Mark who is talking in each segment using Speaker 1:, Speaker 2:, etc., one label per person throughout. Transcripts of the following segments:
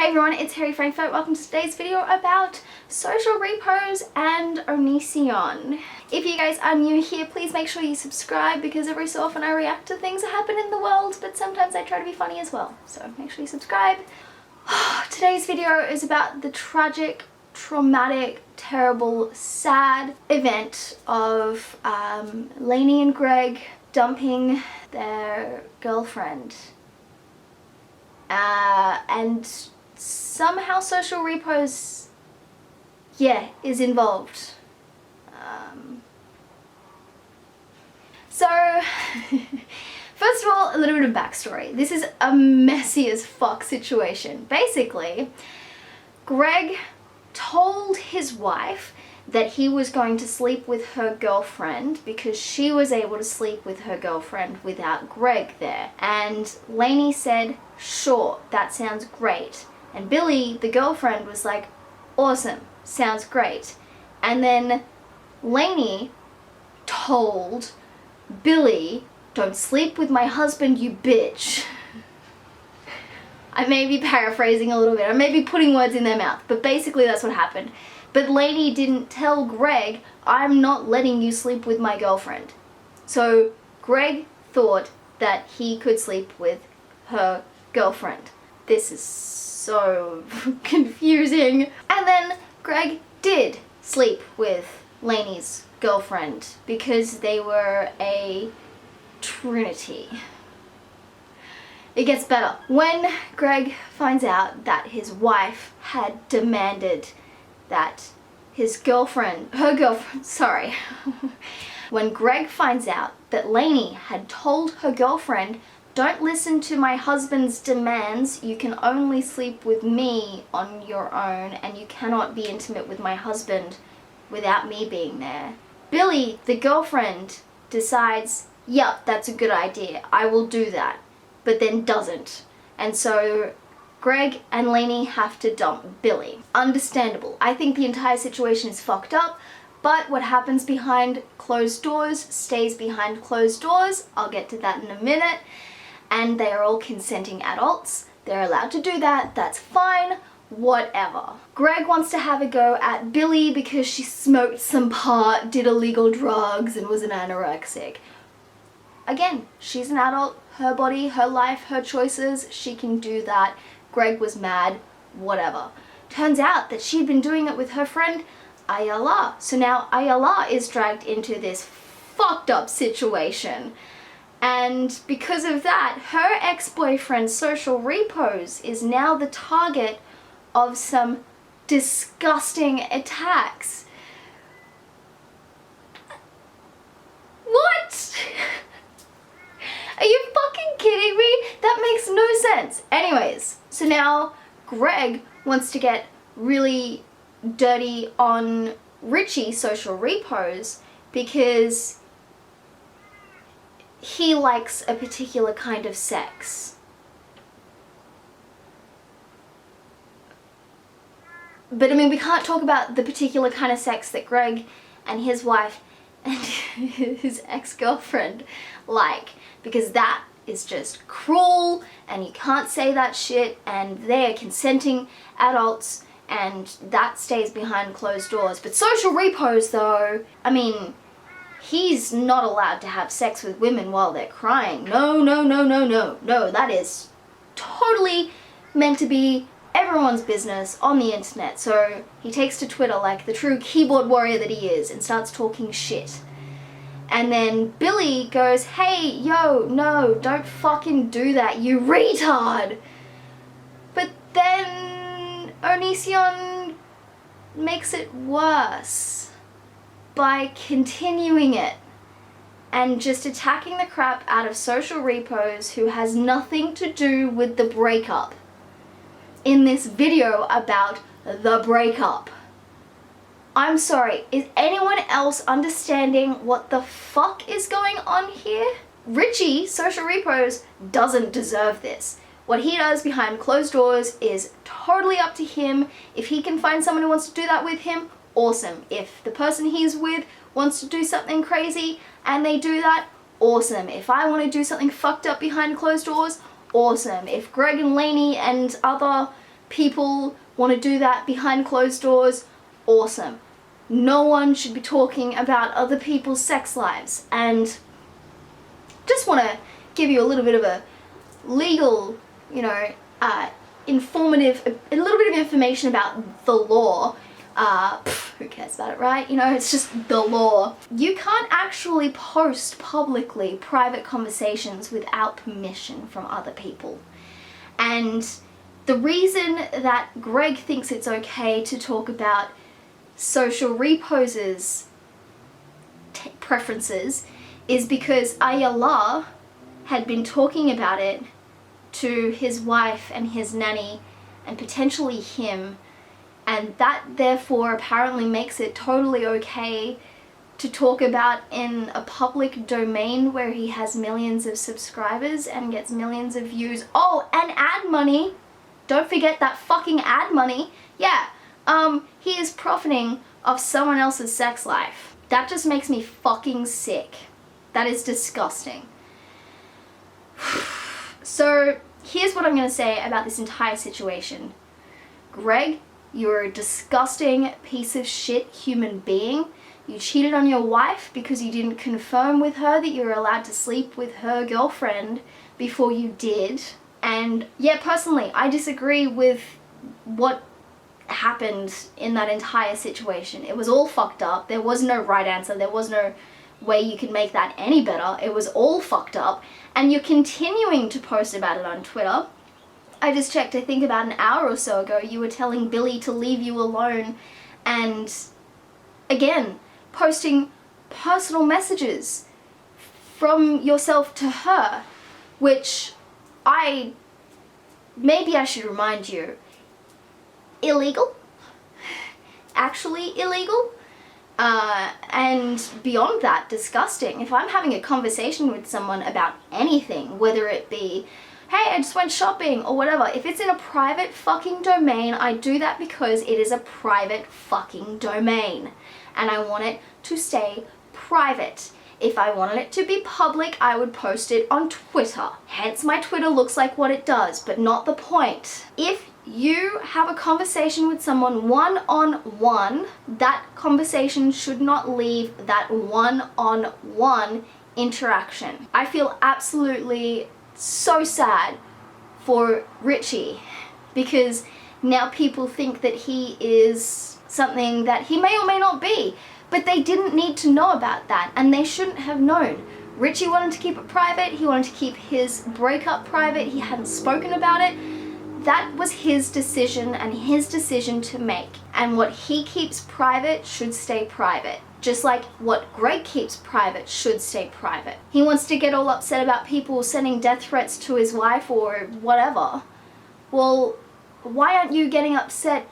Speaker 1: Hey everyone, it's Hairyfrankfurt. Welcome to today's video about Social Repose and Onision. If you guys are new here, please make sure you subscribe because every so often I react to things that happen in the world, but sometimes I try to be funny as well. So make sure you subscribe. Today's video is about the tragic, traumatic, terrible, sad event of Lainey and Greg dumping their girlfriend. And somehow Social Repose, is involved. So, first of all, a little bit of backstory. This is a messy as fuck situation. Basically, Greg told his wife that he was going to sleep with her girlfriend because she was able to sleep with her girlfriend without Greg there. And Lainey said, sure, that sounds great. And Billy, the girlfriend, was like, awesome, sounds great. And then Lainey told Billy, don't sleep with my husband, you bitch. I may be paraphrasing a little bit, I may be putting words in their mouth, but basically that's what happened. But Lainey didn't tell Greg, I'm not letting you sleep with my girlfriend. So Greg thought that he could sleep with her girlfriend. This is so confusing. And then Greg did sleep with Lainey's girlfriend because they were a trinity. It gets better. When Greg finds out that his wife had demanded that when Greg finds out that Lainey had told her girlfriend, don't listen to my husband's demands, you can only sleep with me on your own and you cannot be intimate with my husband without me being there. Billy, the girlfriend, decides, yep, that's a good idea, I will do that, but then doesn't. And so Greg and Lainey have to dump Billy. Understandable. I think the entire situation is fucked up, but what happens behind closed doors stays behind closed doors. I'll get to that in a minute. And they are all consenting adults. They're allowed to do that. That's fine. Whatever. Greg wants to have a go at Billy because she smoked some pot, did illegal drugs, and was an anorexic. Again, she's an adult. Her body, her life, her choices. She can do that. Greg was mad, whatever. Turns out that she'd been doing it with her friend Ayala. So now Ayala is dragged into this fucked up situation. And because of that, her ex-boyfriend Social Repose is now the target of some disgusting attacks. What? Are you fucking kidding me? That makes no sense. Anyways, so now Greg wants to get really dirty on Richie, Social Repose, because he likes a particular kind of sex. But I mean, we can't talk about the particular kind of sex that Greg and his wife and his ex-girlfriend like, because that is just cruel and you can't say that shit, and they're consenting adults and that stays behind closed doors. But Social Repose though, I mean, he's not allowed to have sex with women while they're crying. No, that is totally meant to be everyone's business on the internet. So he takes to Twitter like the true keyboard warrior that he is and starts talking shit. And then Billy goes, hey, yo, no, don't fucking do that, you retard. But then Onision makes it worse by continuing it and just attacking the crap out of Social Repose, who has nothing to do with the breakup in this video about the breakup. I'm sorry, is anyone else understanding what the fuck is going on here? Richie, Social Repose, doesn't deserve this. What he does behind closed doors is totally up to him. If he can find someone who wants to do that with him, awesome. If the person he's with wants to do something crazy and they do that, awesome. If I want to do something fucked up behind closed doors, awesome. If Greg and Lainey and other people want to do that behind closed doors, awesome. No one should be talking about other people's sex lives. And just want to give you a little bit of a legal, you know, informative, a little bit of information about the law. Who cares about it, right? You know, it's just the law. You can't actually post publicly private conversations without permission from other people. And the reason that Greg thinks it's okay to talk about Social Repose's preferences is because Ayala had been talking about it to his wife and his nanny and potentially him, and that therefore apparently makes it totally okay to talk about in a public domain where he has millions of subscribers and gets millions of views. Oh, and ad money. Don't forget that fucking ad money. Yeah, he is profiting off someone else's sex life. That just makes me fucking sick. That is disgusting. So here's what I'm going to say about this entire situation. Greg, you're a disgusting piece of shit human being. You cheated on your wife because you didn't confirm with her that you were allowed to sleep with her girlfriend before you did. And yeah, personally, I disagree with what happened in that entire situation. It was all fucked up. There was no right answer. There was no way you could make that any better. It was all fucked up. And you're continuing to post about it on Twitter. I just checked, I think about an hour or so ago, you were telling Billy to leave you alone, and again, posting personal messages from yourself to her, which maybe I should remind you, illegal, actually illegal, and beyond that, disgusting. If I'm having a conversation with someone about anything, whether it be, hey, I just went shopping or whatever, if it's in a private fucking domain, I do that because it is a private fucking domain and I want it to stay private. If I wanted it to be public, I would post it on Twitter. Hence my Twitter looks like what it does, but not the point. If you have a conversation with someone one-on-one, that conversation should not leave that one-on-one interaction. I feel absolutely so sad for Richie because now people think that he is something that he may or may not be, but they didn't need to know about that and they shouldn't have known. Richie wanted to keep it private, he wanted to keep his breakup private, he hadn't spoken about it. That was his decision and his decision to make, and what he keeps private should stay private. Just like what Greg keeps private should stay private. He wants to get all upset about people sending death threats to his wife or whatever. Well, why aren't you getting upset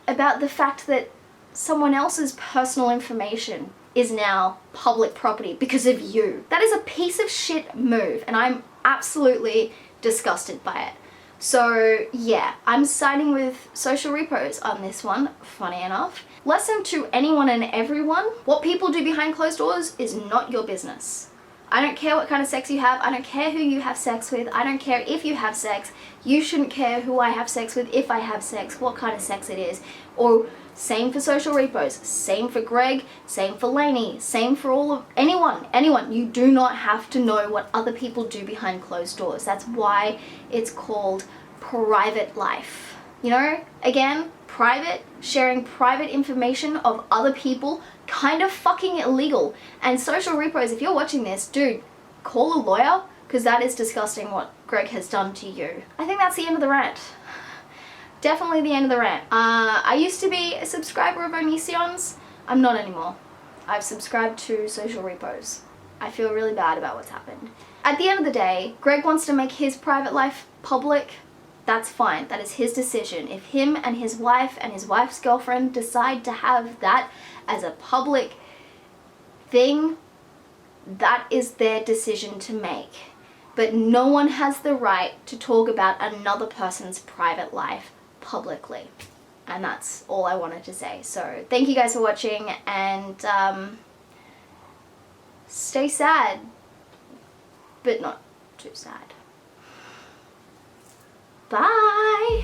Speaker 1: about the fact that someone else's personal information is now public property because of you? That is a piece of shit move and I'm absolutely disgusted by it. So yeah, I'm siding with Social Repose on this one, funny enough. Lesson to anyone and everyone, what people do behind closed doors is not your business. I don't care what kind of sex you have, I don't care who you have sex with, I don't care if you have sex, you shouldn't care who I have sex with, if I have sex, what kind of sex it is. Or same for Social Repose, same for Greg, same for Lainey, same for all of anyone. You do not have to know what other people do behind closed doors. That's why it's called private life. You know, again, private, sharing private information of other people, kind of fucking illegal. And Social Repose, if you're watching this, dude, call a lawyer, because that is disgusting what Greg has done to you. I think that's the end of the rant. Definitely the end of the rant. I used to be a subscriber of Onision's. I'm not anymore. I've subscribed to Social Repose. I feel really bad about what's happened. At the end of the day, Greg wants to make his private life public. That's fine. That is his decision. If him and his wife's girlfriend decide to have that as a public thing, that is their decision to make. But no one has the right to talk about another person's private life publicly. And that's all I wanted to say. So thank you guys for watching, and stay sad, but not too sad. Bye!